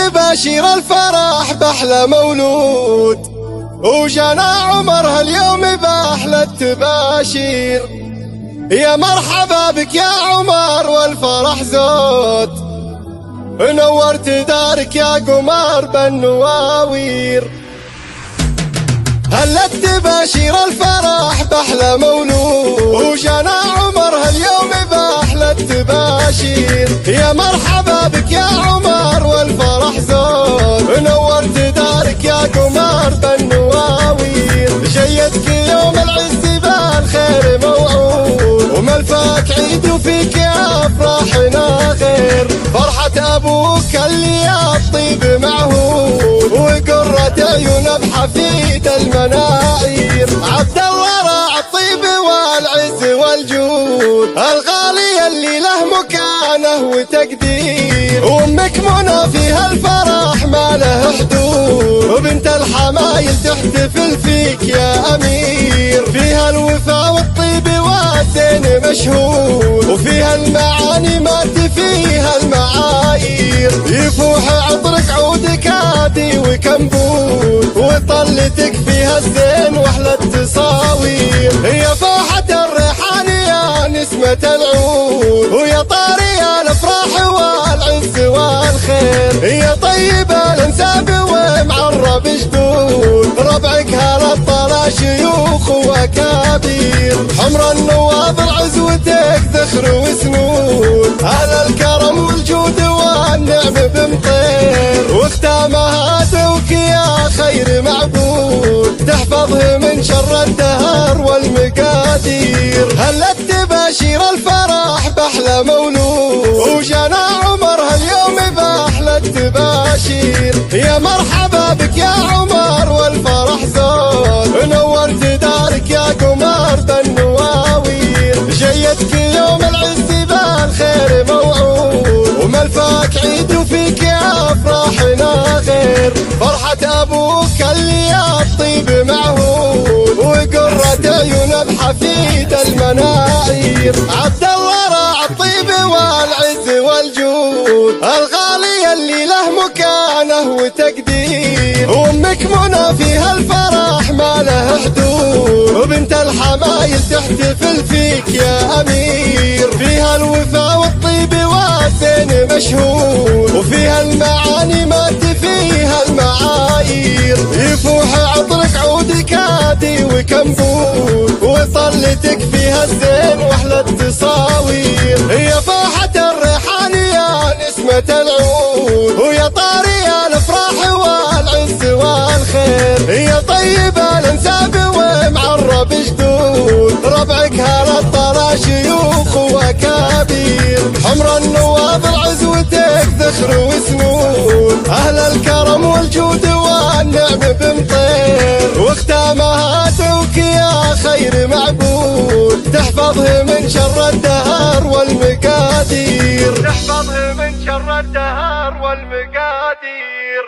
تباشير الفرح بأحلى مولود، وجانا عمر هاليوم بأحلى التباشير. يا مرحبا بك يا عمر والفرح زود، نورت دارك يا قمر بالنواوير. هلت تباشير الفرح بأحلى مولود، وجانا عمر هاليوم بأحلى التباشير. يا مرحبا بك يا عمر والفرح زود، نورت دارك يا قمر بالنواوير. جيتك يوم العز بالخير موعود، وملفاك عيد وفيك افراحنا غير. فرحة ابوك اللي الطيب معهود، وقرة عيونه بحفيد المناعير. عبد الله راعى الطيب والعز والجود، الغالي اللي له مكانه وتقدير. وامك منى فيها الفرح ما له حدود، وبنت الحمايل تحتفل فيك يا امير. فيها الوفا والطيب والدين مشهود، وفيها المعاني ما فيها المعايير. يفوح عطرك عودك هادي وكمبود، وطلتك فيها الزين واحلى التصاوير. هي فاحة الريحان يا نسمة العود، ويا طاري الافراح والعز والخير. هي طيبة الانساب ومعرب جدود، ربعك هالطلا شيوخ وكبير. حمر النواظر عزوتك ذخر وسنود، اهل الكرم والجود والنعم بمطير. واختامها دوك يا خير معبود، تحفظه من شر الدهر والمقادير. هلت تباشير الفرح بأحلى مولود، وجانا عمر هاليوم بأحلى التباشير. يا مرحبا بك يا عمر والفرح زود، نورت دارك يا قمر بالنواوير. جيتك يوم العز بالخير موعود، وملفاك عيد وفيك افراحنا غير. فرحة ابوك اللي الطيب معهود، وقرة عيونه بحفيد المناعير. عبد الله راعى الطيب والعز والجود، الغالي اللي له مكانه وتقدير. وامك منى فيها الفرح ما له حدود، وبنت الحمايل تحتفل فيك يا امير. فيها الوفا والطيب والدين مشهود، وفيها المعاني ما فيها المعايير. يفوح عطرك عودك هادي وكمبود، وطلتك فيها الزين واحلى التصاوير. هي فاحة الريحان يا نسمة العود، ويا طاري الافراح والعز والخير. هي طيبة الانساب ومعرب جدود، ربعك هالطلا شيوخ وكبير. حمر النواظر عزوتك ذخر وسنود، اهل الكرم والجود والنعم بمطير. واختامها دوك يا خير معبود، تحفظه من شر الدهر والمقادير. تحفظه من شر الدهر والمقادير.